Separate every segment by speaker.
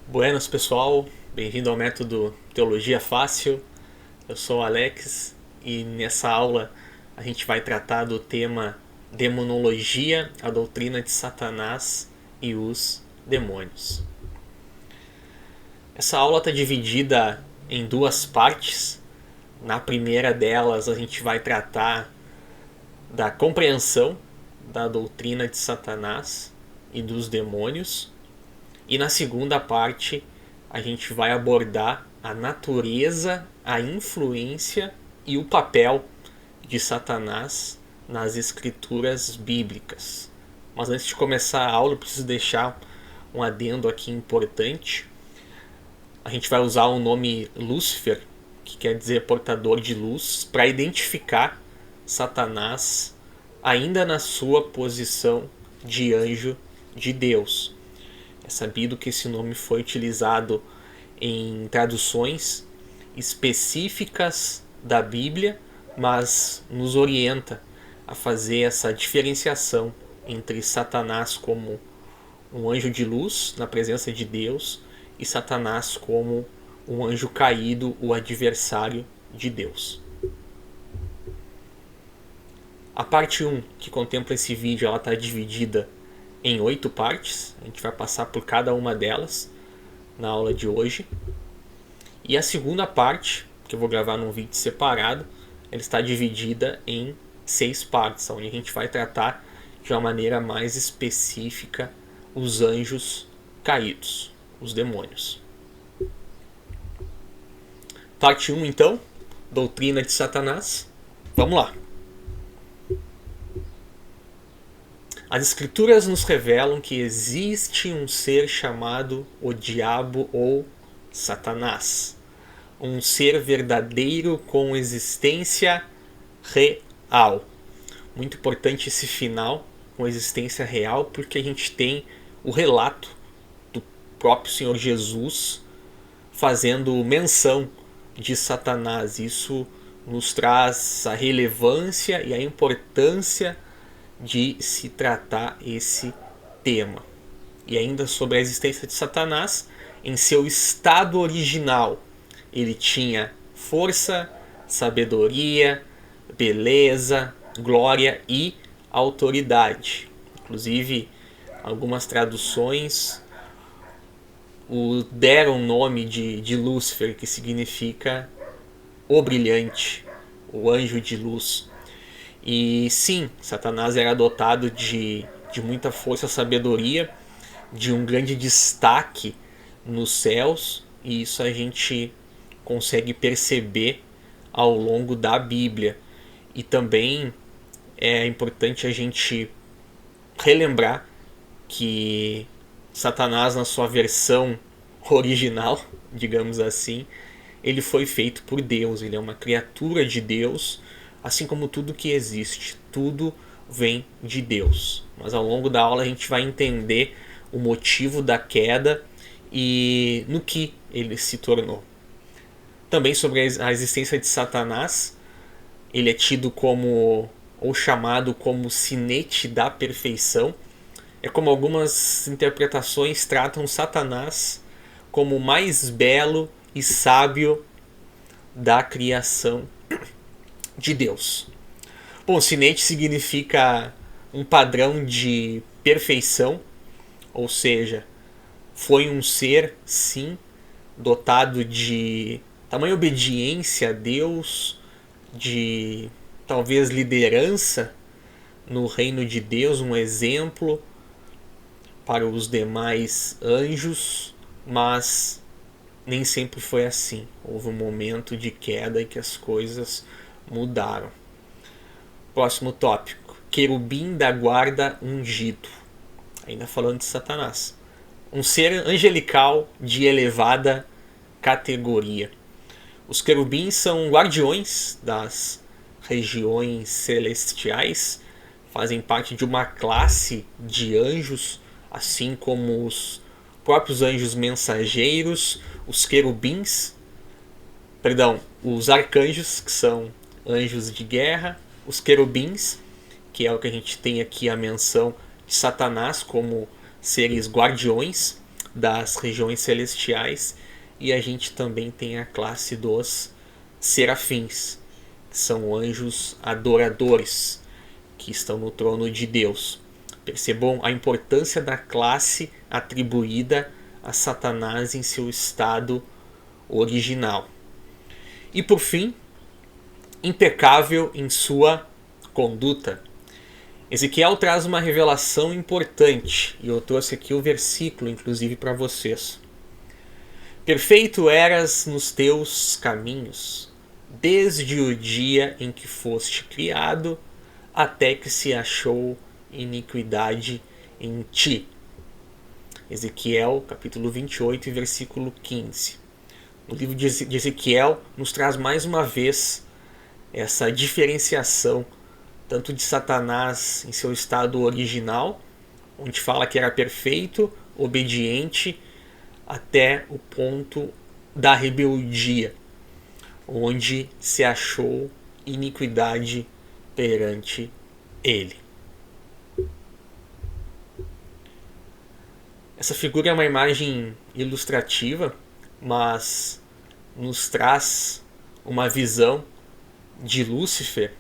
Speaker 1: Buenas pessoal, bem-vindo ao método Teologia Fácil. Eu sou o Alex e nessa aula a gente vai tratar do tema Demonologia, a doutrina de Satanás e os demônios. Essa aula está dividida em duas partes. Na primeira delas a gente vai tratar da compreensão da doutrina de Satanás e dos demônios. E na segunda parte a gente vai abordar a natureza, a influência e o papel de Satanás nas escrituras bíblicas. Mas antes de começar a aula eu preciso deixar um adendo aqui importante. A gente vai usar o nome Lúcifer, que quer dizer portador de luz, para identificar Satanás ainda na sua posição de anjo de Deus. É sabido que esse nome foi utilizado em traduções específicas da Bíblia, mas nos orienta a fazer essa diferenciação entre Satanás como um anjo de luz na presença de Deus e Satanás como um anjo caído, o adversário de Deus. A parte 1, que contempla esse vídeo, ela está dividida em 8 partes. A gente vai passar por cada uma delas na aula de hoje. E a segunda parte, que eu vou gravar num vídeo separado, ela está dividida em 6 partes, onde a gente vai tratar de uma maneira mais específica os anjos caídos, os demônios. Parte 1, então, doutrina de Satanás. Vamos lá. As escrituras nos revelam que existe um ser chamado o diabo ou Satanás, um ser verdadeiro com existência real. Muito importante esse final, com existência real, porque a gente tem o relato do próprio Senhor Jesus fazendo menção de Satanás. Isso nos traz a relevância e a importância de se tratar esse tema. E ainda sobre a existência de Satanás, em seu estado original, ele tinha força, sabedoria, beleza, glória e autoridade. Inclusive, algumas traduções o deram o nome de Lúcifer, que significa o brilhante, o anjo de luz. E sim, Satanás era dotado de muita força e sabedoria, de um grande destaque nos céus, e isso a gente consegue perceber ao longo da Bíblia. E também é importante a gente relembrar que Satanás, na sua versão original, digamos assim, ele foi feito por Deus, ele é uma criatura de Deus, assim como tudo que existe, tudo vem de Deus. Mas ao longo da aula a gente vai entender o motivo da queda e no que ele se tornou. Também sobre a existência de Satanás, ele é tido como, ou chamado como sinete da perfeição. É como algumas interpretações tratam Satanás como o mais belo e sábio da criação de Deus. Bom, sinete significa um padrão de perfeição, ou seja, foi um ser, sim, dotado de tamanha obediência a Deus, de talvez liderança no reino de Deus, um exemplo para os demais anjos, mas nem sempre foi assim. Houve um momento de queda em que as coisas mudaram. Próximo tópico: querubim da guarda ungido. Ainda falando de Satanás. Um ser angelical de elevada categoria. Os querubins são guardiões das regiões celestiais, fazem parte de uma classe de anjos, assim como os próprios anjos mensageiros, os querubins, os arcanjos, que são anjos de guerra, os querubins, que é o que a gente tem aqui a menção de Satanás como seres guardiões, das regiões celestiais, e a gente também tem a classe dos serafins, que são anjos adoradores, que estão no trono de Deus. Percebam a importância da classe atribuída a Satanás em seu estado original. E por fim, impecável em sua conduta. Ezequiel traz uma revelação importante, e eu trouxe aqui o versículo, inclusive, para vocês. Perfeito eras nos teus caminhos, desde o dia em que foste criado, até que se achou iniquidade em ti. Ezequiel, capítulo 28, versículo 15. No livro de Ezequiel, nos traz mais uma vez essa diferenciação tanto de Satanás em seu estado original, onde fala que era perfeito, obediente, até o ponto da rebeldia, onde se achou iniquidade perante ele. Essa figura é uma imagem ilustrativa, mas nos traz uma visão de Lúcifer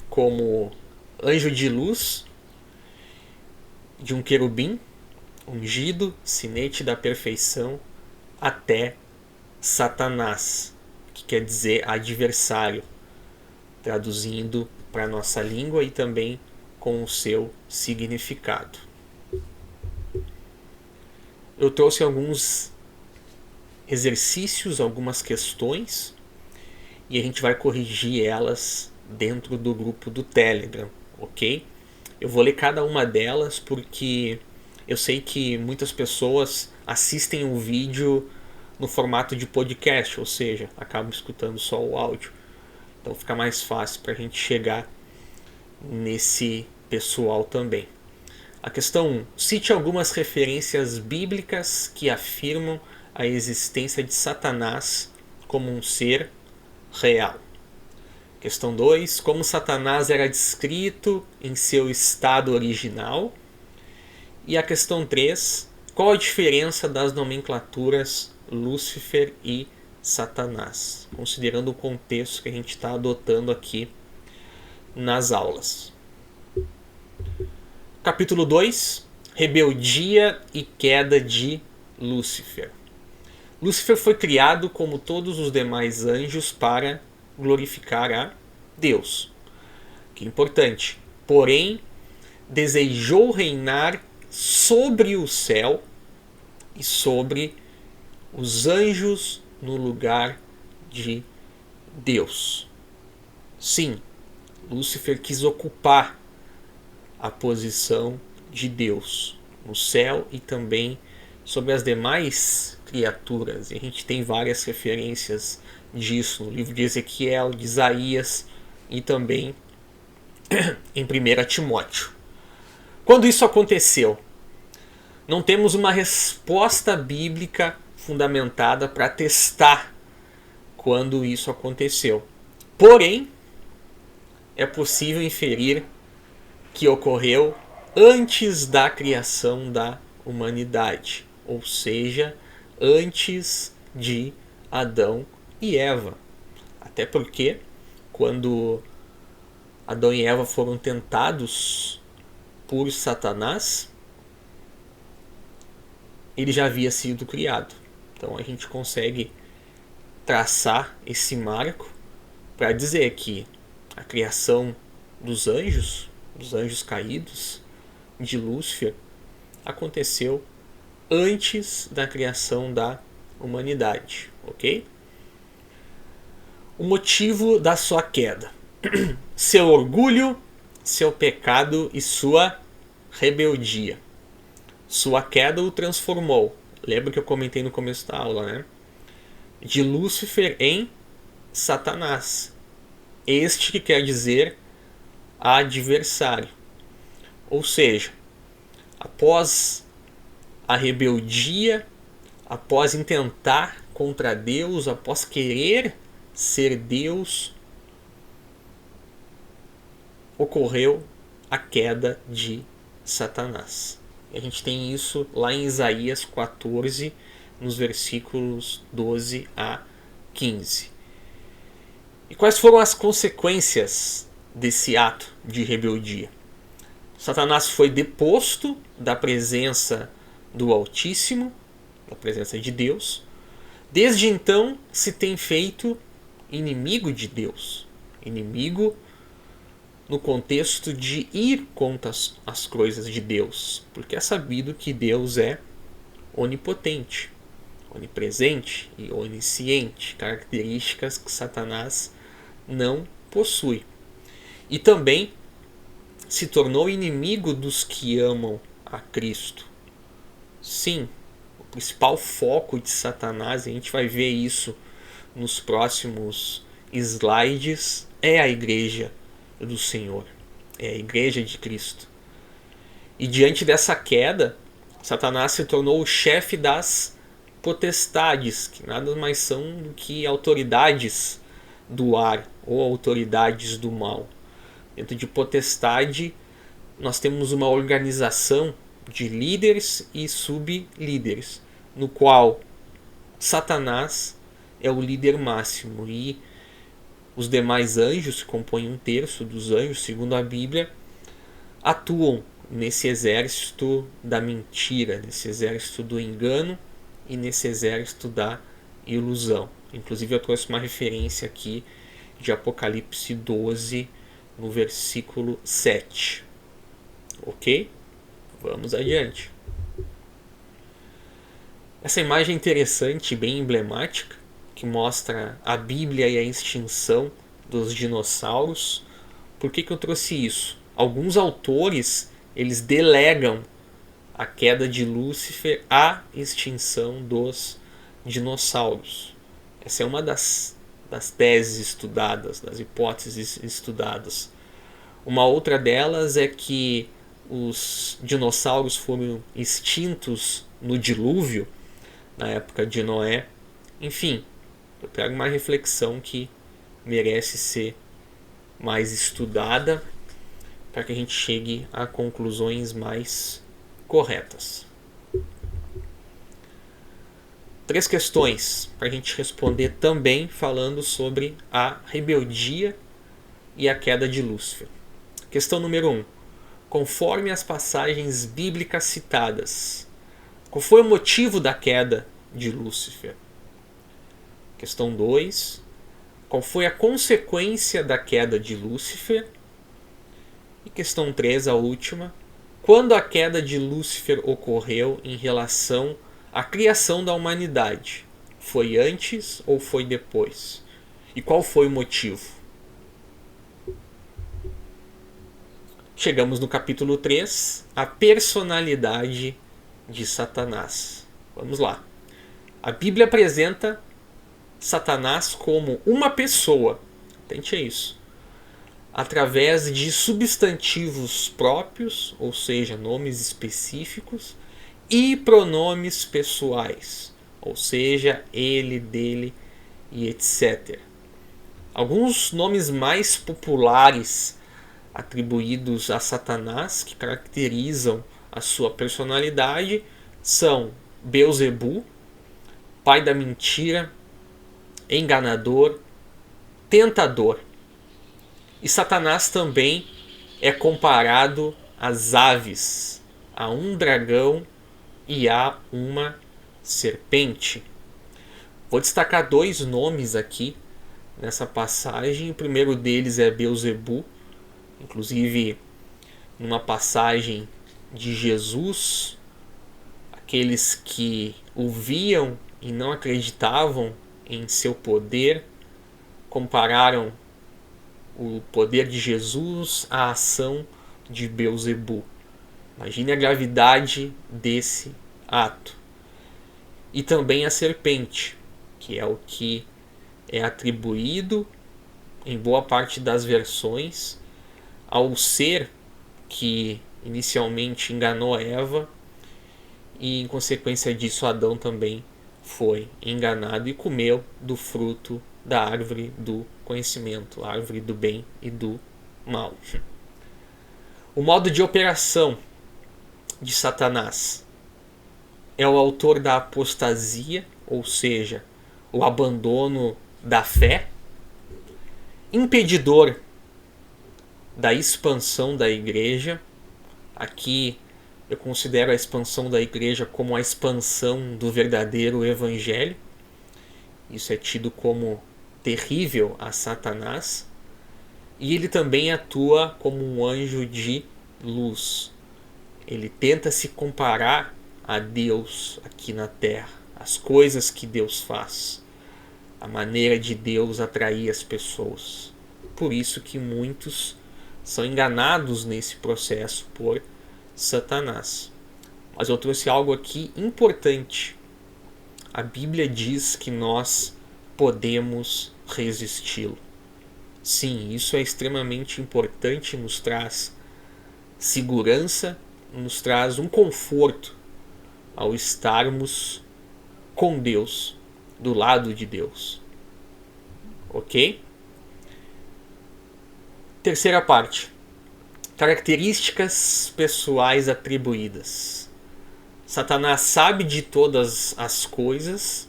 Speaker 1: como anjo de luz, de um querubim ungido, sinete da perfeição, até Satanás, que quer dizer adversário, traduzindo para a nossa língua e também com o seu significado. Eu trouxe alguns exercícios, algumas questões, e a gente vai corrigir elas dentro do grupo do Telegram, ok? Eu vou ler cada uma delas porque eu sei que muitas pessoas assistem o vídeo no formato de podcast, ou seja, acabam escutando só o áudio. Então fica mais fácil para a gente chegar nesse pessoal também. A questão 1. Cite algumas referências bíblicas que afirmam a existência de Satanás como um ser real. Questão 2. Como Satanás era descrito em seu estado original. E a questão 3. Qual a diferença das nomenclaturas Lúcifer e Satanás, considerando o contexto que a gente está adotando aqui nas aulas. Capítulo 2. Rebeldia e queda de Lúcifer. Lúcifer foi criado como todos os demais anjos para glorificar a Deus. Que importante. Porém, desejou reinar sobre o céu e sobre os anjos no lugar de Deus. Sim, Lúcifer quis ocupar a posição de Deus no céu e também sobre as demais criaturas. E a gente tem várias referências disso no livro de Ezequiel, de Isaías e também em 1 Timóteo. Quando isso aconteceu? Não temos uma resposta bíblica fundamentada para testar quando isso aconteceu. Porém, é possível inferir que ocorreu antes da criação da humanidade, ou seja, antes de Adão e Eva. Até porque, quando Adão e Eva foram tentados por Satanás, ele já havia sido criado. Então a gente consegue traçar esse marco para dizer que a criação dos anjos caídos, de Lúcifer, aconteceu antes da criação da humanidade, ok? O motivo da sua queda: seu orgulho, seu pecado e sua rebeldia. Sua queda o transformou. Lembra que eu comentei no começo da aula, né? De Lúcifer em Satanás. Este que quer dizer adversário. Ou seja, após a rebeldia, após intentar contra Deus, após querer ser Deus, ocorreu a queda de Satanás. A gente tem isso lá em Isaías 14, nos versículos 12 a 15. E quais foram as consequências desse ato de rebeldia? Satanás foi deposto da presença do Altíssimo, da presença de Deus. Desde então se tem feito inimigo de Deus. Inimigo no contexto de ir contra as coisas de Deus. Porque é sabido que Deus é onipotente, onipresente e onisciente. Características que Satanás não possui. E também se tornou inimigo dos que amam a Cristo. Sim, o principal foco de Satanás, e a gente vai ver isso nos próximos slides, é a igreja do Senhor, é a igreja de Cristo. E diante dessa queda, Satanás se tornou o chefe das potestades, que nada mais são do que autoridades do ar ou autoridades do mal. Dentro de potestade, nós temos uma organização de líderes e sublíderes, no qual Satanás é o líder máximo e os demais anjos, que compõem um terço dos anjos, segundo a Bíblia, atuam nesse exército da mentira, nesse exército do engano e nesse exército da ilusão. Inclusive eu trouxe uma referência aqui de Apocalipse 12, no versículo 7. Ok? Vamos adiante. Essa imagem é interessante, bem emblemática, que mostra a Bíblia e a extinção dos dinossauros. Por que eu trouxe isso? Alguns autores eles delegam a queda de Lúcifer à extinção dos dinossauros. Essa é uma das teses estudadas, das hipóteses estudadas. Uma outra delas é que os dinossauros foram extintos no dilúvio, na época de Noé. Enfim, eu trago uma reflexão que merece ser mais estudada para que a gente chegue a conclusões mais corretas. 3 questões para a gente responder também, falando sobre a rebeldia e a queda de Lúcifer. Questão número 1. Conforme as passagens bíblicas citadas, qual foi o motivo da queda de Lúcifer? Questão 2. Qual foi a consequência da queda de Lúcifer? E questão 3, a última. Quando a queda de Lúcifer ocorreu em relação à criação da humanidade? Foi antes ou foi depois? E qual foi o motivo? Chegamos no capítulo 3, a personalidade de Satanás. Vamos lá. A Bíblia apresenta Satanás como uma pessoa, atente a isso, através de substantivos próprios, ou seja, nomes específicos, e pronomes pessoais, ou seja, ele, dele e etc. Alguns nomes mais populares atribuídos a Satanás, que caracterizam a sua personalidade, são Beelzebu, pai da mentira, enganador, tentador. E Satanás também é comparado às aves, a um dragão e a uma serpente. Vou destacar 2 nomes aqui nessa passagem. O primeiro deles é Beelzebu. Inclusive, numa passagem de Jesus, aqueles que o viam e não acreditavam em seu poder compararam o poder de Jesus à ação de Beelzebu. Imagine a gravidade desse ato. E também a serpente, que é o que é atribuído em boa parte das versões ao ser que inicialmente enganou Eva, e em consequência disso Adão também foi enganado e comeu do fruto da árvore do conhecimento, a árvore do bem e do mal. O modo de operação de Satanás? É o autor da apostasia, ou seja, o abandono da fé, impedidor da expansão da igreja. Aqui eu considero a expansão da igreja como a expansão do verdadeiro evangelho. Isso é tido como terrível a Satanás. E ele também atua como um anjo de luz. Ele tenta se comparar a Deus aqui na terra, as coisas que Deus faz, a maneira de Deus atrair as pessoas. Por isso que muitos são enganados nesse processo por Satanás. Mas eu trouxe algo aqui importante. A Bíblia diz que nós podemos resisti-lo. Sim, isso é extremamente importante, nos traz segurança, nos traz um conforto ao estarmos com Deus, do lado de Deus. Ok? Terceira parte. Características pessoais atribuídas. Satanás sabe de todas as coisas,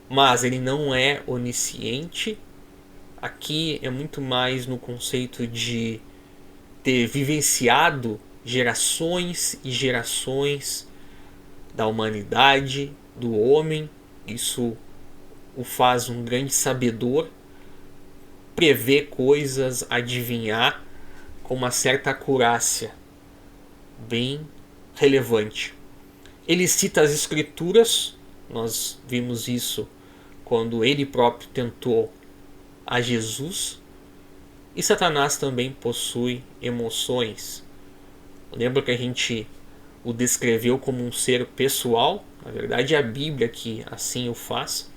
Speaker 1: mas ele não é onisciente. Aqui é muito mais no conceito de ter vivenciado gerações e gerações da humanidade, do homem. Isso o faz um grande sabedor, prever coisas, adivinhar com uma certa acurácia bem relevante. Ele cita as escrituras, nós vimos isso quando ele próprio tentou a Jesus. E Satanás também possui emoções. Lembra que a gente o descreveu como um ser pessoal? Na verdade é a Bíblia que assim o faz.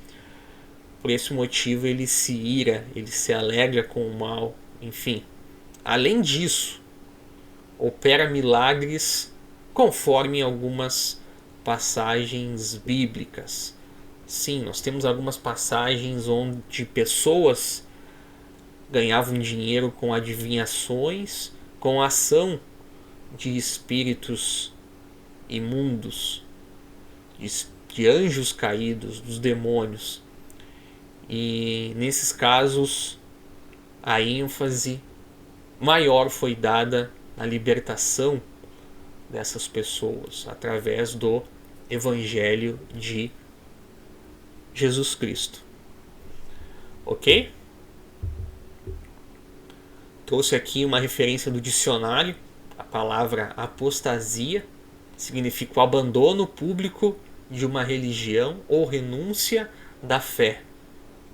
Speaker 1: Por esse motivo ele se ira, ele se alegra com o mal, enfim. Além disso, opera milagres conforme algumas passagens bíblicas. Sim, nós temos algumas passagens onde pessoas ganhavam dinheiro com adivinhações, com a ação de espíritos imundos, de anjos caídos, dos demônios. E nesses casos a ênfase maior foi dada na libertação dessas pessoas através do Evangelho de Jesus Cristo. Ok? Trouxe aqui uma referência do dicionário. A palavra apostasia significa o abandono público de uma religião ou renúncia da fé.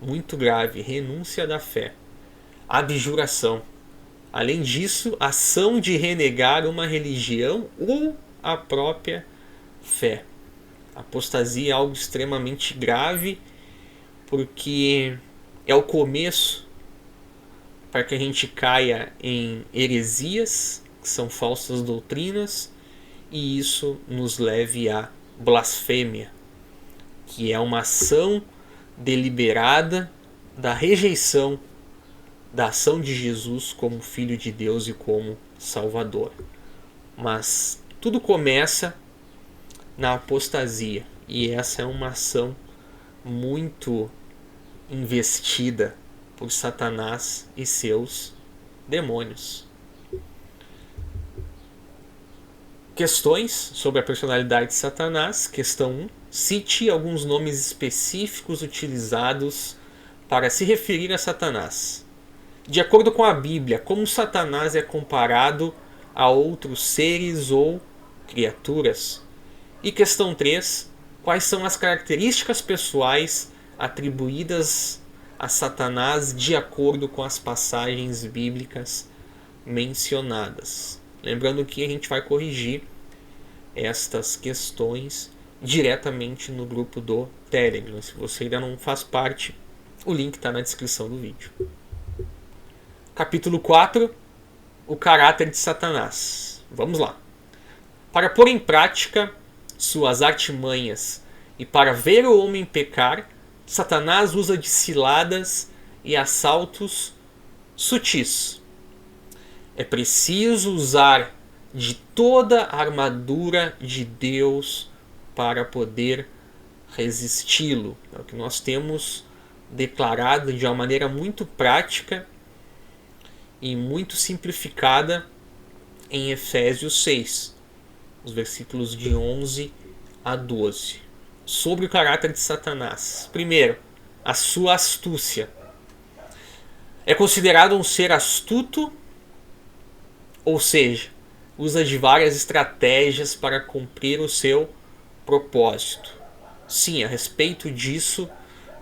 Speaker 1: Muito grave, renúncia da fé. Abjuração. Além disso, ação de renegar uma religião ou a própria fé. Apostasia é algo extremamente grave, porque é o começo para que a gente caia em heresias, que são falsas doutrinas, e isso nos leve à blasfêmia, que é uma ação deliberada da rejeição da ação de Jesus como Filho de Deus e como Salvador. Mas tudo começa na apostasia, e essa é uma ação muito investida por Satanás e seus demônios. Questões sobre a personalidade de Satanás. Questão 1. Cite alguns nomes específicos utilizados para se referir a Satanás. De acordo com a Bíblia, como Satanás é comparado a outros seres ou criaturas? E questão 3. Quais são as características pessoais atribuídas a Satanás de acordo com as passagens bíblicas mencionadas? Lembrando que a gente vai corrigir estas questões diretamente no grupo do Telegram. Se você ainda não faz parte, o link está na descrição do vídeo. Capítulo 4. O caráter de Satanás. Vamos lá. Para pôr em prática suas artimanhas e para ver o homem pecar, Satanás usa de ciladas e assaltos sutis. É preciso usar de toda a armadura de Deus para poder resisti-lo. É o que nós temos declarado de uma maneira muito prática e muito simplificada em Efésios 6, os versículos de 11 a 12. Sobre o caráter de Satanás. Primeiro, a sua astúcia. É considerado um ser astuto, ou seja, usa de várias estratégias para cumprir o seu propósito. Sim, a respeito disso,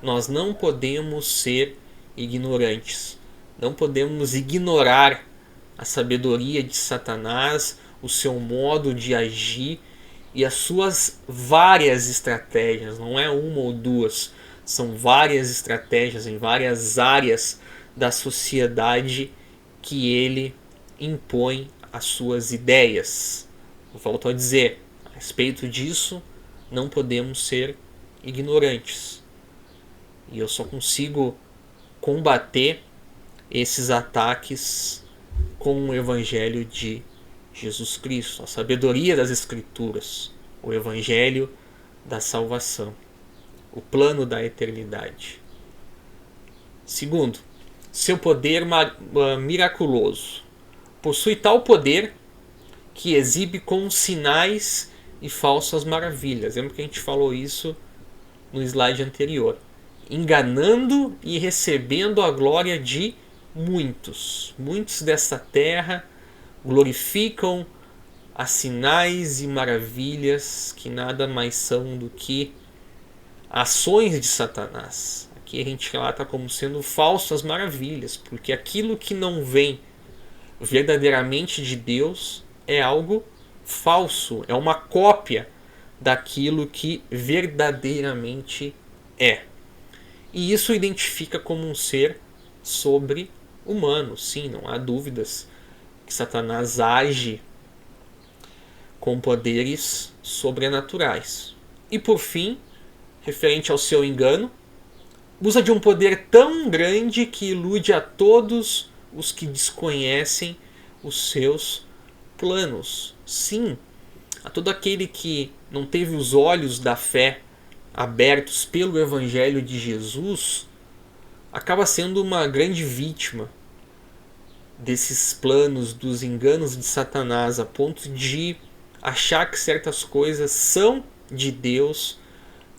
Speaker 1: nós não podemos ser ignorantes. Não podemos ignorar a sabedoria de Satanás, o seu modo de agir e as suas várias estratégias. Não é uma ou duas, são várias estratégias em várias áreas da sociedade que ele impõe as suas ideias. Volto a dizer, a respeito disso, não podemos ser ignorantes. E eu só consigo combater esses ataques com o Evangelho de Jesus Cristo, a sabedoria das Escrituras, o Evangelho da salvação, o plano da eternidade. Segundo, seu poder miraculoso. Possui tal poder que exibe com sinais e falsas maravilhas. Lembra que a gente falou isso no slide anterior. Enganando e recebendo a glória de muitos. Muitos desta terra glorificam a sinais e maravilhas que nada mais são do que ações de Satanás. Aqui a gente relata como sendo falsas maravilhas, porque aquilo que não vem verdadeiramente de Deus é algo falso, é uma cópia daquilo que verdadeiramente é. E isso o identifica como um ser sobre-humano. Sim, não há dúvidas que Satanás age com poderes sobrenaturais. E por fim, referente ao seu engano, usa de um poder tão grande que ilude a todos os que desconhecem os seus planos. Sim, a todo aquele que não teve os olhos da fé abertos pelo Evangelho de Jesus, acaba sendo uma grande vítima desses planos, dos enganos de Satanás, a ponto de achar que certas coisas são de Deus,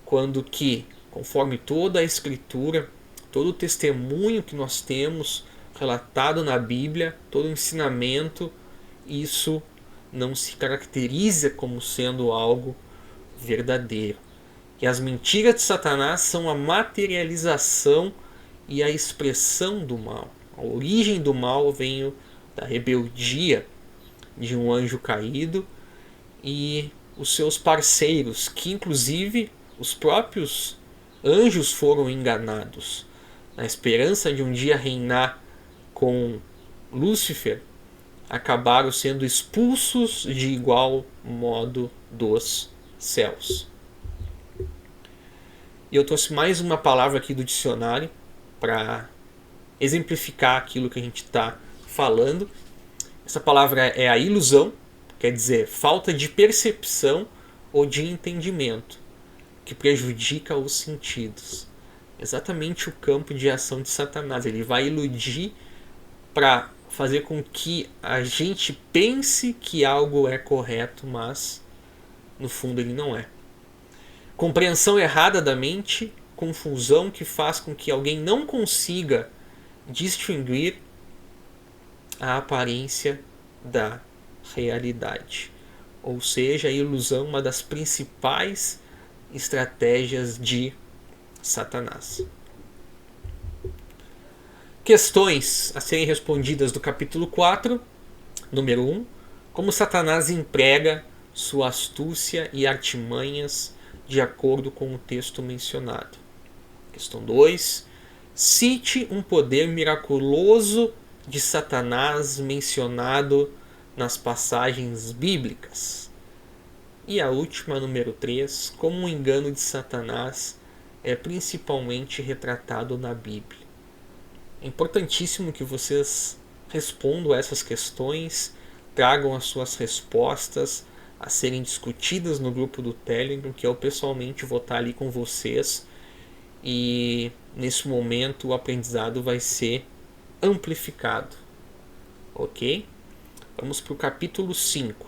Speaker 1: quando que, conforme toda a Escritura, todo o testemunho que nós temos relatado na Bíblia, todo o ensinamento, isso não se caracteriza como sendo algo verdadeiro. E as mentiras de Satanás são a materialização e a expressão do mal. A origem do mal vem da rebeldia de um anjo caído e os seus parceiros, que inclusive os próprios anjos foram enganados. Na esperança de um dia reinar com Lúcifer, acabaram sendo expulsos de igual modo dos céus. E eu trouxe mais uma palavra aqui do dicionário para exemplificar aquilo que a gente está falando. Essa palavra é a ilusão, quer dizer, falta de percepção ou de entendimento, que prejudica os sentidos. Exatamente o campo de ação de Satanás. Ele vai iludir para fazer com que a gente pense que algo é correto, mas no fundo ele não é. Compreensão errada da mente, confusão que faz com que alguém não consiga distinguir a aparência da realidade. Ou seja, a ilusão é uma das principais estratégias de Satanás. Questões a serem respondidas do capítulo 4, número 1. Como Satanás emprega sua astúcia e artimanhas de acordo com o texto mencionado. Questão 2. Cite um poder miraculoso de Satanás mencionado nas passagens bíblicas. E a última, número 3. Como o engano de Satanás é principalmente retratado na Bíblia. É importantíssimo que vocês respondam a essas questões, tragam as suas respostas a serem discutidas no grupo do Telegram, que eu pessoalmente vou estar ali com vocês, e nesse momento o aprendizado vai ser amplificado, ok? Vamos para o capítulo 5.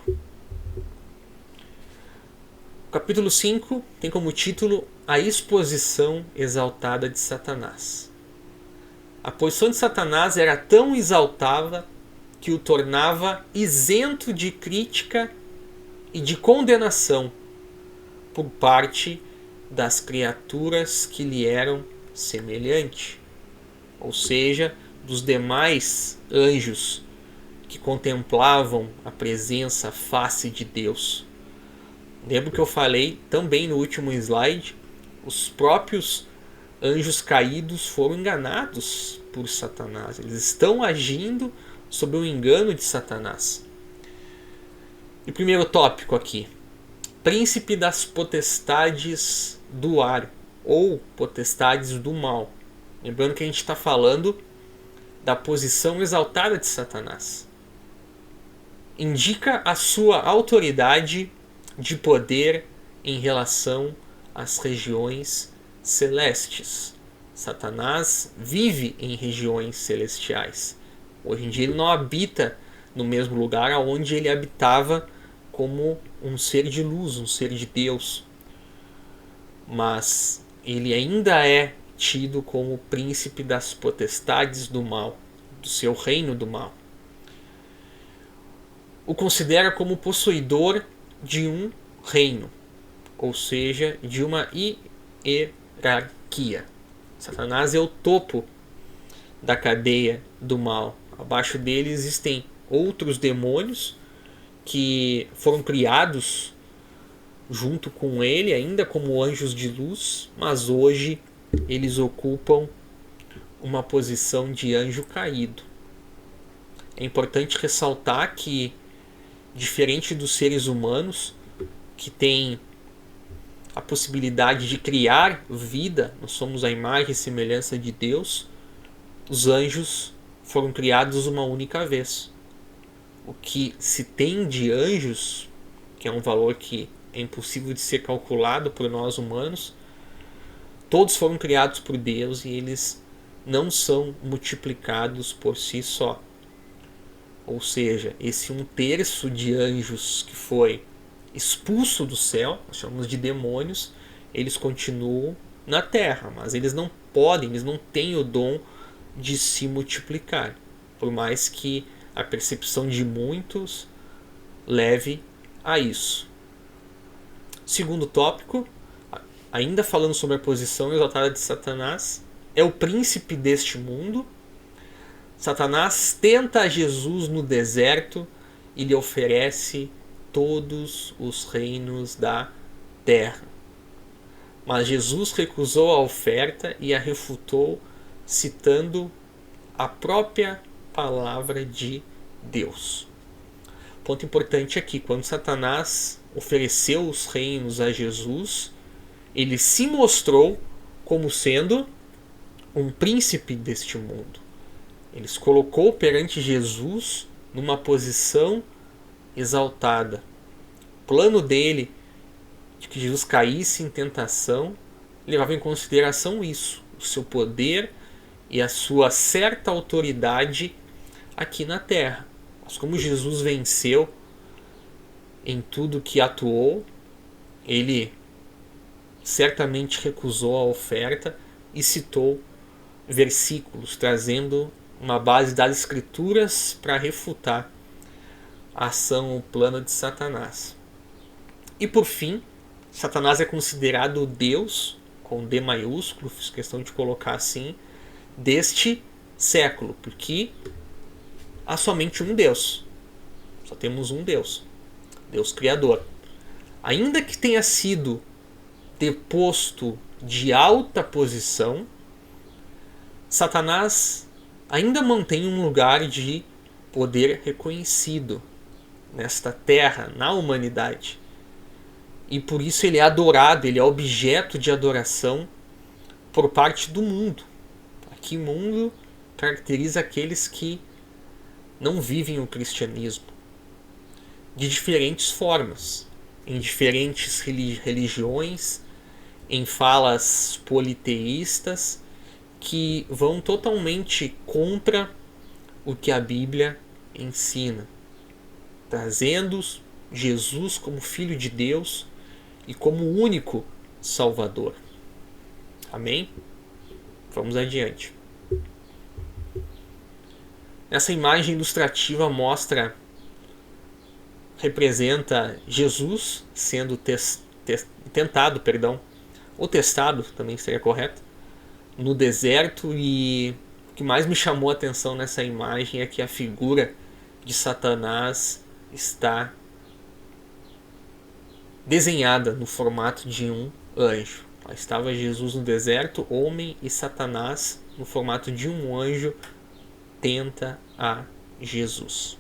Speaker 1: O capítulo 5 tem como título A Exposição Exaltada de Satanás. A posição de Satanás era tão exaltada que o tornava isento de crítica e de condenação por parte das criaturas que lhe eram semelhantes, ou seja, dos demais anjos que contemplavam a presença, a face de Deus. Lembra que eu falei também no último slide? Os próprios anjos caídos foram enganados por Satanás. Eles estão agindo sob o engano de Satanás. E o primeiro tópico aqui: príncipe das potestades do ar, ou potestades do mal. Lembrando que a gente está falando da posição exaltada de Satanás. Indica a sua autoridade de poder em relação às regiões celestes. Satanás vive em regiões celestiais. Hoje em dia ele não habita no mesmo lugar onde ele habitava como um ser de luz, um ser de Deus. Mas ele ainda é tido como príncipe das potestades do mal, do seu reino do mal. O considera como possuidor de um reino, ou seja, de uma hierarquia. Satanás é o topo da cadeia do mal. Abaixo dele existem outros demônios que foram criados junto com ele, ainda como anjos de luz, mas hoje eles ocupam uma posição de anjo caído. É importante ressaltar que, diferente dos seres humanos, que têm a possibilidade de criar vida, nós somos a imagem e semelhança de Deus, os anjos foram criados uma única vez. O que se tem de anjos, que é um valor que é impossível de ser calculado por nós humanos, todos foram criados por Deus e eles não são multiplicados por si só. Ou seja, esse 1/3 de anjos que foi expulso do céu, nós chamamos de demônios, eles continuam na terra, mas eles não podem, eles não têm o dom de se multiplicar, por mais que a percepção de muitos leve a isso. Segundo tópico, ainda falando sobre a posição exaltada de Satanás, é o príncipe deste mundo. Satanás tenta a Jesus no deserto e lhe oferece todos os reinos da terra. Mas Jesus recusou a oferta e a refutou, citando a própria palavra de Deus. Ponto importante aqui: quando Satanás ofereceu os reinos a Jesus, ele se mostrou como sendo um príncipe deste mundo. Ele se colocou perante Jesus numa posição exaltada. O plano dele de que Jesus caísse em tentação levava em consideração isso, o seu poder e a sua certa autoridade aqui na terra. Mas como Jesus venceu em tudo que atuou, ele certamente recusou a oferta e citou versículos trazendo uma base das escrituras para refutar a ação, o plano de Satanás. E por fim, Satanás é considerado o Deus, com D maiúsculo, fiz questão de colocar assim, deste século, porque há somente um Deus. Só temos um Deus, Deus Criador. Ainda que tenha sido deposto de alta posição, Satanás ainda mantém um lugar de poder reconhecido nesta terra, na humanidade. E por isso ele é adorado, ele é objeto de adoração por parte do mundo. Aqui, mundo caracteriza aqueles que não vivem o cristianismo. de diferentes formas, em diferentes religiões, em falas politeístas que vão totalmente contra o que a Bíblia ensina, trazendo Jesus como Filho de Deus e como único Salvador. Amém? Vamos adiante. Essa imagem ilustrativa representa Jesus sendo tentado, ou testado, também seria correto, no deserto, e o que mais me chamou a atenção nessa imagem é que a figura de Satanás está desenhada no formato de um anjo. Lá estava Jesus no deserto, homem, e Satanás no formato de um anjo tenta a Jesus.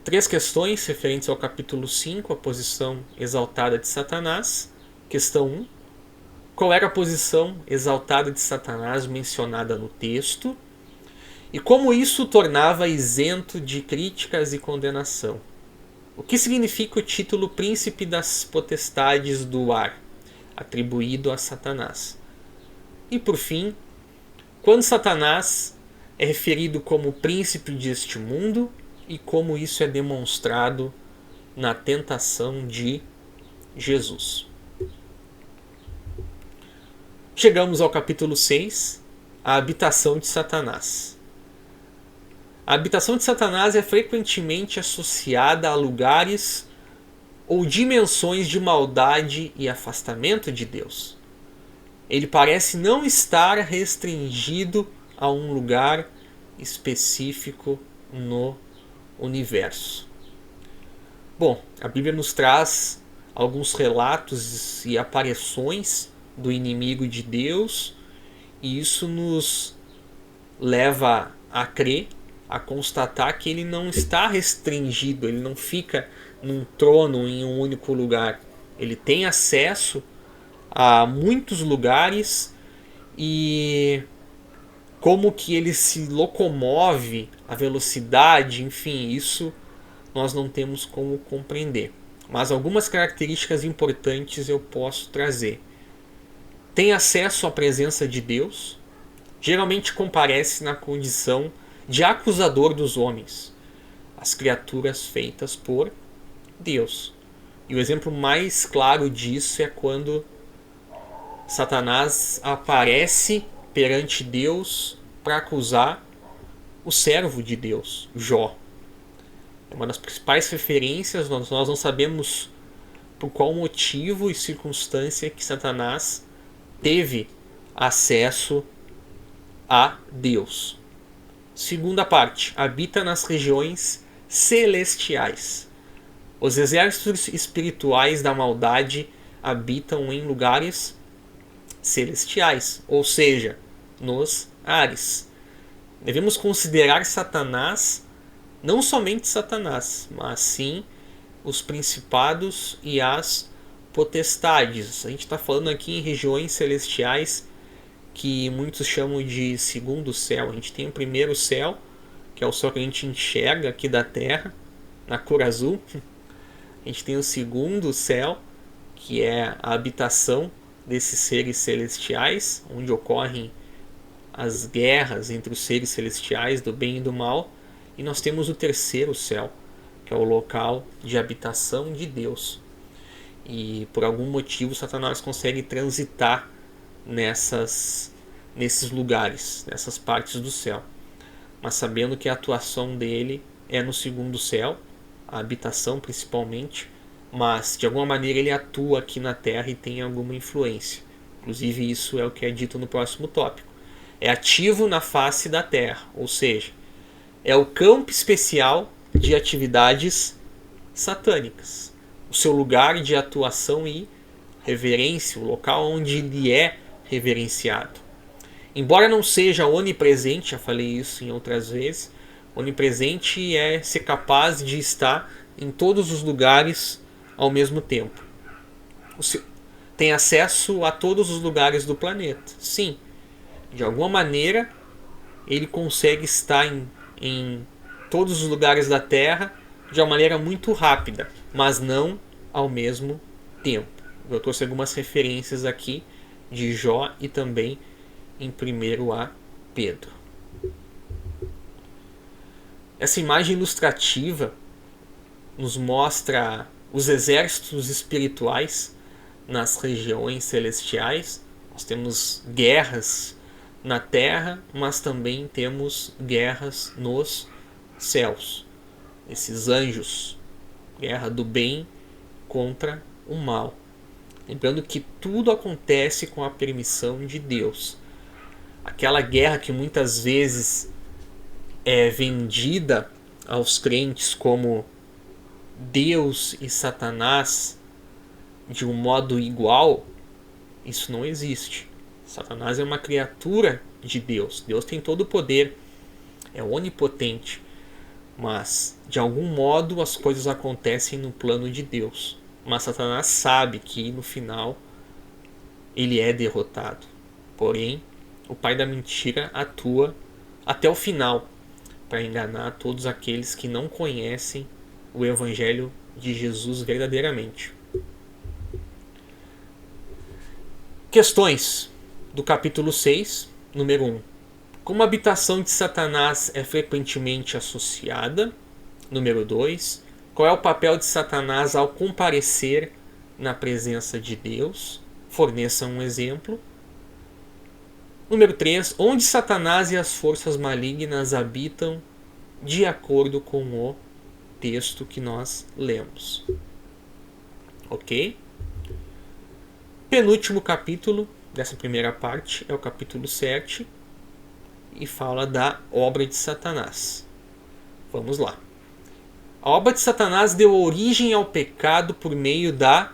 Speaker 1: 3 questões referentes ao capítulo 5, a posição exaltada de Satanás. Questão 1. Qual era a posição exaltada de Satanás mencionada no texto? E como isso o tornava isento de críticas e condenação? O que significa o título Príncipe das Potestades do Ar, atribuído a Satanás? E por fim, quando Satanás é referido como príncipe deste mundo e como isso é demonstrado na tentação de Jesus. Chegamos ao capítulo 6, a habitação de Satanás. A habitação de Satanás é frequentemente associada a lugares ou dimensões de maldade e afastamento de Deus. Ele parece não estar restringido a um lugar específico no universo. Bom, a Bíblia nos traz alguns relatos e aparições do inimigo de Deus, e isso nos leva a crer, a constatar que ele não está restringido, ele não fica num trono em um único lugar. Ele tem acesso a muitos lugares, e como que ele se locomove, a velocidade, enfim, isso nós não temos como compreender. Mas algumas características importantes eu posso trazer. Tem acesso à presença de Deus, geralmente comparece na condição de acusador dos homens, as criaturas feitas por Deus. E o exemplo mais claro disso é quando Satanás aparece perante Deus para acusar o servo de Deus, Jó. É uma das principais referências. Nós não sabemos por qual motivo e circunstância que Satanás teve acesso a Deus. Segunda parte, habita nas regiões celestiais. Os exércitos espirituais da maldade habitam em lugares celestiais, ou seja, nos ares. Devemos considerar Satanás, não somente Satanás, mas sim os principados e as potestades. A gente está falando aqui em regiões celestiais que muitos chamam de segundo céu. A gente tem o primeiro céu, que é o céu que a gente enxerga aqui da Terra, na cor azul. A gente tem o segundo céu, que é a habitação desses seres celestiais, onde ocorrem as guerras entre os seres celestiais do bem e do mal. E nós temos o terceiro céu, que é o local de habitação de Deus. E por algum motivo Satanás consegue transitar nesses lugares, nessas partes do céu, mas sabendo que a atuação dele é no segundo céu, a habitação principalmente, mas de alguma maneira ele atua aqui na Terra e tem alguma influência. Inclusive isso é o que é dito no próximo tópico. É ativo na face da Terra, ou seja, é o campo especial de atividades satânicas, o seu lugar de atuação e reverência, o local onde ele é reverenciado. Embora não seja onipresente, já falei isso em outras vezes, onipresente é ser capaz de estar em todos os lugares ao mesmo tempo. Tem acesso a todos os lugares do planeta. Sim, de alguma maneira ele consegue estar em todos os lugares da terra de uma maneira muito rápida, mas não ao mesmo tempo. Eu trouxe algumas referências aqui de Jó e também em 1 a Pedro. Essa imagem ilustrativa nos mostra os exércitos espirituais nas regiões celestiais. Nós temos guerras na terra, mas também temos guerras nos céus. Esses anjos, guerra do bem contra o mal. Lembrando que tudo acontece com a permissão de Deus. Aquela guerra que muitas vezes é vendida aos crentes como Deus e Satanás de um modo igual, isso não existe. Satanás é uma criatura de Deus. Deus tem todo o poder, é onipotente, mas de algum modo as coisas acontecem no plano de Deus. Mas Satanás sabe que no final ele é derrotado. Porém, o pai da mentira atua até o final para enganar todos aqueles que não conhecem o Evangelho de Jesus verdadeiramente. Questões do capítulo 6, número 1. Como a habitação de Satanás é frequentemente associada? Número 2. Qual é o papel de Satanás ao comparecer na presença de Deus? Forneça um exemplo. Número 3. Onde Satanás e as forças malignas habitam de acordo com o texto que nós lemos. Ok? Penúltimo capítulo dessa primeira parte é o capítulo 7 e fala da obra de Satanás. Vamos lá. A obra de Satanás deu origem ao pecado por meio da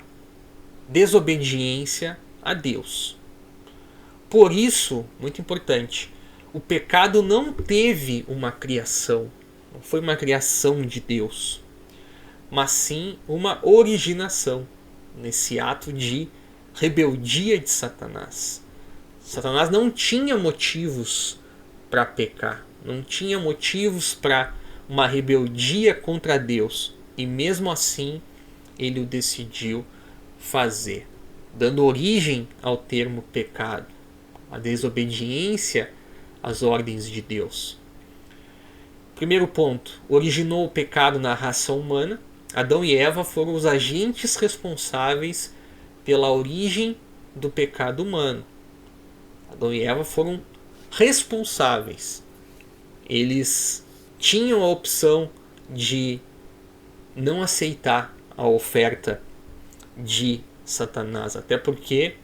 Speaker 1: desobediência a Deus. Por isso, muito importante, o pecado não teve uma criação, não foi uma criação de Deus, mas sim uma originação nesse ato de rebeldia de Satanás. Satanás não tinha motivos para pecar, não tinha motivos para uma rebeldia contra Deus, e mesmo assim ele o decidiu fazer, dando origem ao termo pecado, a desobediência às ordens de Deus. Primeiro ponto, originou o pecado na raça humana. Adão e Eva foram os agentes responsáveis pela origem do pecado humano. Adão e Eva foram responsáveis. Eles tinham a opção de não aceitar a oferta de Satanás, até porque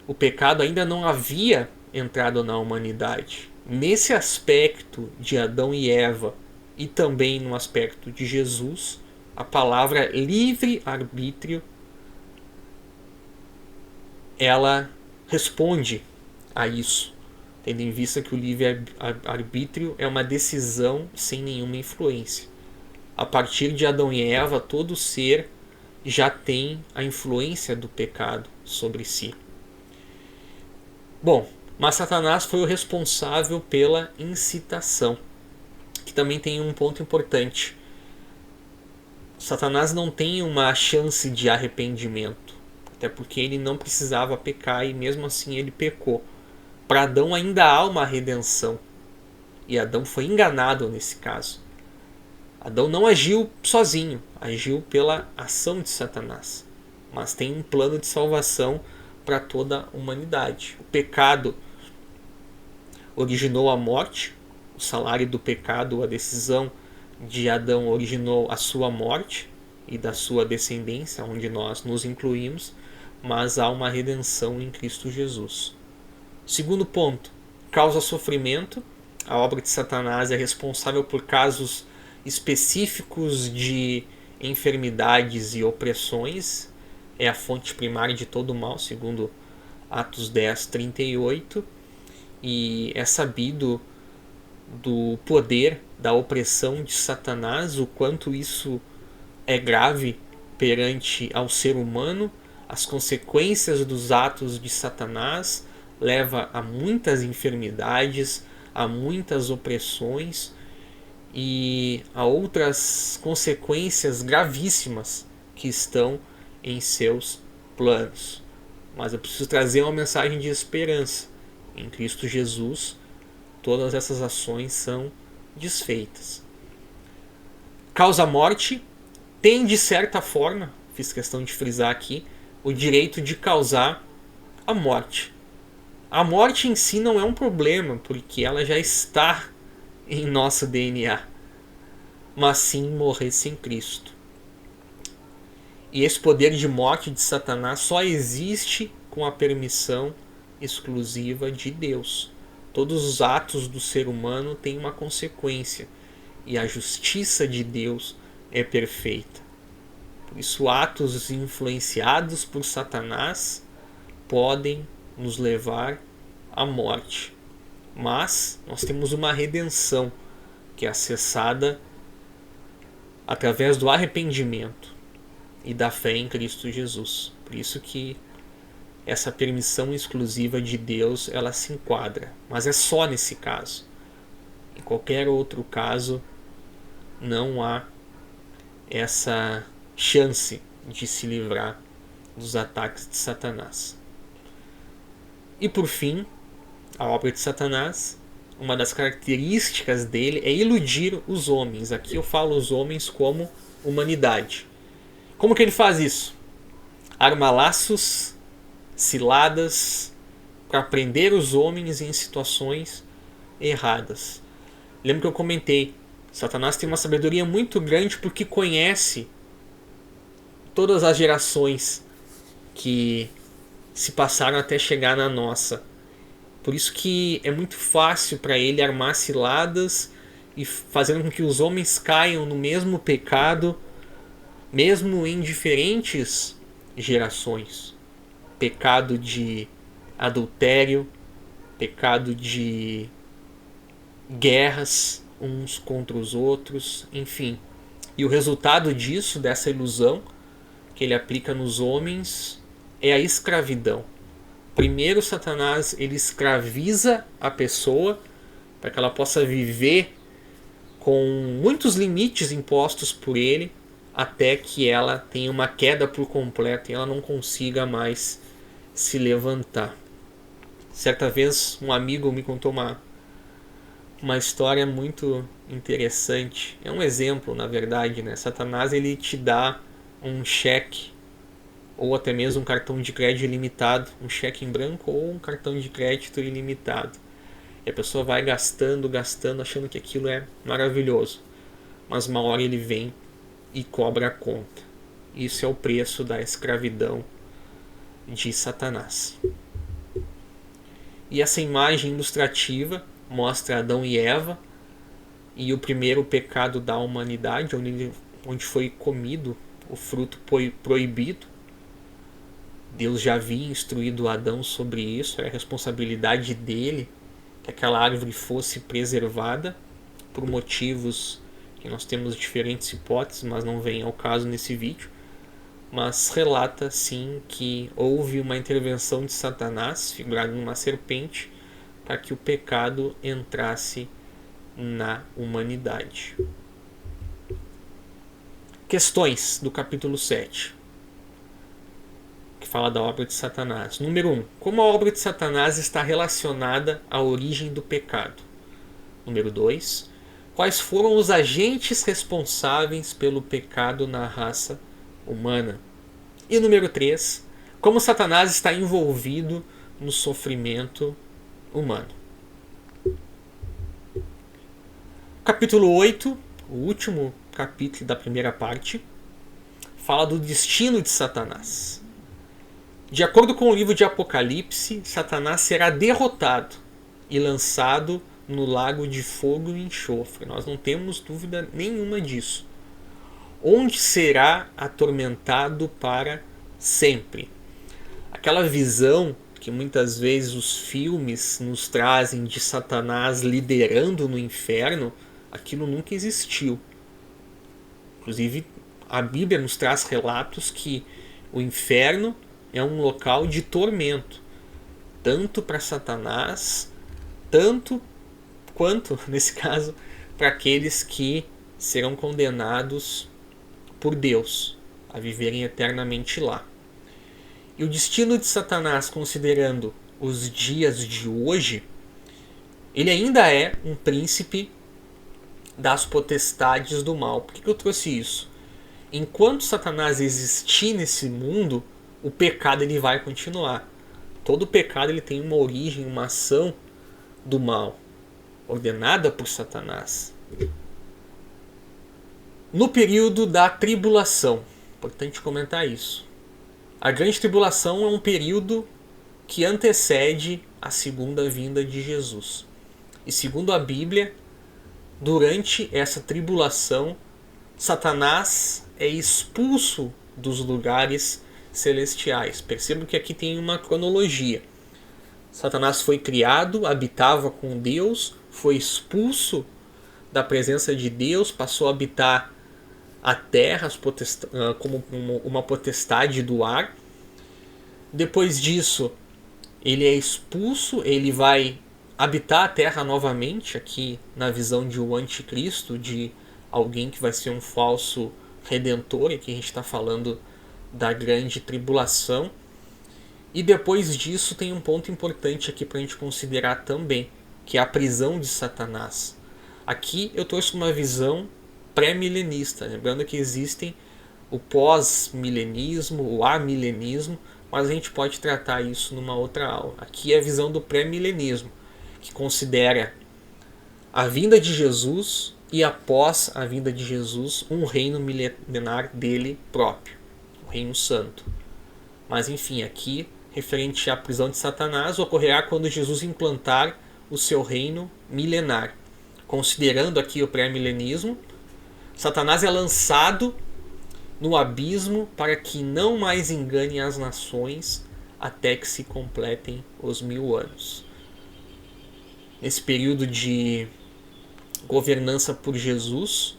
Speaker 1: o pecado ainda não havia entrado na humanidade. Nesse aspecto de Adão e Eva e também no aspecto de Jesus, a palavra livre-arbítrio ela responde a isso, tendo em vista que o livre-arbítrio é uma decisão sem nenhuma influência. A partir de Adão e Eva, todo ser já tem a influência do pecado sobre si. Bom, mas Satanás foi o responsável pela incitação, que também tem um ponto importante. Satanás não tem uma chance de arrependimento, até porque ele não precisava pecar e mesmo assim ele pecou. Para Adão ainda há uma redenção, e Adão foi enganado nesse caso. Adão não agiu sozinho, agiu pela ação de Satanás, mas tem um plano de salvação para toda a humanidade. O pecado originou a morte, o salário do pecado, a decisão de Adão originou a sua morte e da sua descendência, onde nós nos incluímos, mas há uma redenção em Cristo Jesus. Segundo ponto, causa sofrimento. A obra de Satanás é responsável por casos específicos de enfermidades e opressões. É a fonte primária de todo o mal, segundo Atos 10, 38. E é sabido do poder da opressão de Satanás, o quanto isso é grave perante ao ser humano. As consequências dos atos de Satanás leva a muitas enfermidades, a muitas opressões, e a outras consequências gravíssimas que estão em seus planos. Mas eu preciso trazer uma mensagem de esperança. Em Cristo Jesus, todas essas ações são desfeitas. Causa morte tem, de certa forma, fiz questão de frisar aqui, o direito de causar a morte. A morte em si não é um problema, porque ela já está em nosso DNA, mas sim morrer sem Cristo. E esse poder de morte de Satanás só existe com a permissão exclusiva de Deus. Todos os atos do ser humano têm uma consequência, e a justiça de Deus é perfeita. Por isso, atos influenciados por Satanás podem nos levar à morte. Mas nós temos uma redenção que é acessada através do arrependimento e da fé em Cristo Jesus. Por isso que essa permissão exclusiva de Deus, ela se enquadra. Mas é só nesse caso. Em qualquer outro caso, não há essa chance de se livrar dos ataques de Satanás. E por fim, a obra de Satanás, uma das características dele é iludir os homens. Aqui eu falo os homens como humanidade. Como que ele faz isso? Arma laços, ciladas, para prender os homens em situações erradas. Lembra que eu comentei, Satanás tem uma sabedoria muito grande porque conhece todas as gerações que se passaram até chegar na nossa. Por isso que é muito fácil para ele armar ciladas e fazendo com que os homens caiam no mesmo pecado, mesmo em diferentes gerações. Pecado de adultério, pecado de guerras uns contra os outros, enfim. E o resultado disso, dessa ilusão que ele aplica nos homens, é a escravidão. Primeiro, Satanás ele escraviza a pessoa para que ela possa viver com muitos limites impostos por ele, até que ela tenha uma queda por completo e ela não consiga mais se levantar. Certa vez um amigo me contou uma história muito interessante. É um exemplo, na verdade, né? Satanás ele te dá um cheque ou até mesmo um cartão de crédito ilimitado, um cheque em branco ou um cartão de crédito ilimitado. E a pessoa vai gastando, achando que aquilo é maravilhoso. Mas uma hora ele vem e cobra a conta. Isso é o preço da escravidão de Satanás. E essa imagem ilustrativa mostra Adão e Eva e o primeiro pecado da humanidade, onde foi comido o fruto proibido. Deus já havia instruído Adão sobre isso, era a responsabilidade dele que aquela árvore fosse preservada, por motivos que nós temos diferentes hipóteses, mas não vem ao caso nesse vídeo. Mas relata sim que houve uma intervenção de Satanás, figurado numa serpente, para que o pecado entrasse na humanidade. Questões do capítulo 7, que fala da obra de Satanás. Número 1. Como a obra de Satanás está relacionada à origem do pecado? Número 2. Quais foram os agentes responsáveis pelo pecado na raça humana? E número 3. Como Satanás está envolvido no sofrimento humano? Capítulo 8, o último capítulo da primeira parte, fala do destino de Satanás. De acordo com o livro de Apocalipse, Satanás será derrotado e lançado no lago de fogo e enxofre. Nós não temos dúvida nenhuma disso. Onde será atormentado para sempre. Aquela visão que muitas vezes os filmes nos trazem de Satanás liderando no inferno, aquilo nunca existiu. Inclusive, a Bíblia nos traz relatos que o inferno é um local de tormento, tanto para Satanás, tanto quanto, nesse caso, para aqueles que serão condenados por Deus a viverem eternamente lá. E o destino de Satanás, considerando os dias de hoje, ele ainda é um príncipe das potestades do mal. Por que eu trouxe isso? Enquanto Satanás existir nesse mundo, o pecado ele vai continuar. Todo pecado ele tem uma origem, uma ação do mal, ordenada por Satanás. No período da tribulação, importante comentar isso. A grande tribulação é um período que antecede a segunda vinda de Jesus. E segundo a Bíblia, durante essa tribulação, Satanás é expulso dos lugares celestiais. Percebam que aqui tem uma cronologia. Satanás foi criado, habitava com Deus, foi expulso da presença de Deus, passou a habitar a terra como uma potestade do ar. Depois disso, ele é expulso, ele vai habitar a terra novamente, aqui na visão de um anticristo, de alguém que vai ser um falso redentor. Aqui a gente está falando da grande tribulação. E depois disso tem um ponto importante aqui para a gente considerar também, que é a prisão de Satanás. Aqui eu trouxe uma visão pré-milenista, lembrando que existem o pós-milenismo, o amilenismo, mas a gente pode tratar isso numa outra aula. Aqui é a visão do pré-milenismo, que considera a vinda de Jesus e após a vinda de Jesus um reino milenar dele próprio, o reino santo. Mas enfim, aqui, referente à prisão de Satanás, ocorrerá quando Jesus implantar o seu reino milenar. Considerando aqui o pré-milenismo, Satanás é lançado no abismo para que não mais engane as nações até que se completem os 1000 anos. Nesse período de governança por Jesus,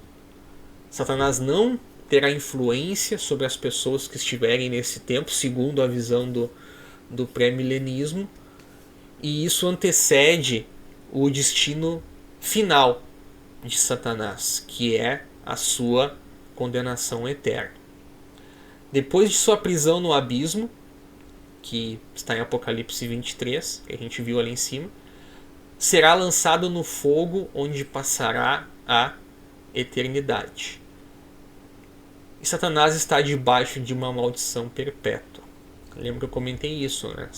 Speaker 1: Satanás não terá influência sobre as pessoas que estiverem nesse tempo, segundo a visão do pré-milenismo, e isso antecede o destino final de Satanás, que é a sua condenação eterna. Depois de sua prisão no abismo, que está em Apocalipse 23, que a gente viu ali em cima, será lançado no fogo onde passará a eternidade. E Satanás está debaixo de uma maldição perpétua. Lembra que eu comentei isso, né?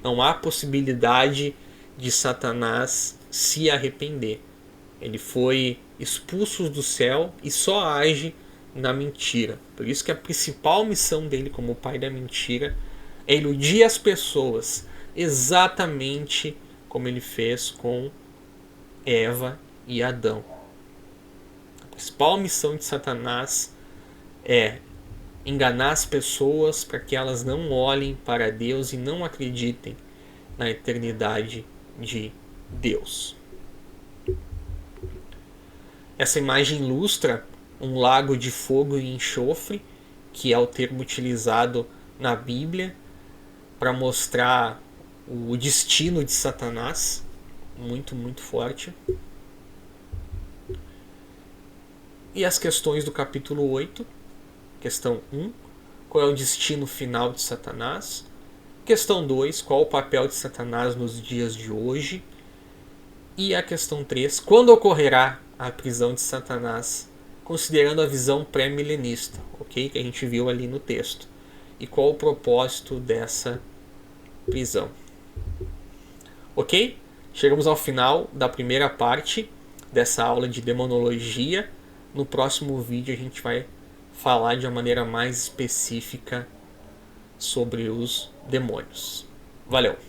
Speaker 1: Não há possibilidade de Satanás se arrepender. Ele foi expulso do céu e só age na mentira. Por isso que a principal missão dele como pai da mentira é iludir as pessoas, exatamente como ele fez com Eva e Adão. A principal missão de Satanás é enganar as pessoas para que elas não olhem para Deus e não acreditem na eternidade de Deus. Essa imagem ilustra um lago de fogo e enxofre, que é o termo utilizado na Bíblia para mostrar o destino de Satanás, muito, muito forte. E as questões do capítulo 8, questão 1, qual é o destino final de Satanás? Questão 2, qual o papel de Satanás nos dias de hoje? E a questão 3, quando ocorrerá a prisão de Satanás, considerando a visão pré-milenista, ok? Que a gente viu ali no texto. E qual o propósito dessa prisão. Ok? Chegamos ao final da primeira parte dessa aula de demonologia. No próximo vídeo a gente vai falar de uma maneira mais específica sobre os demônios. Valeu!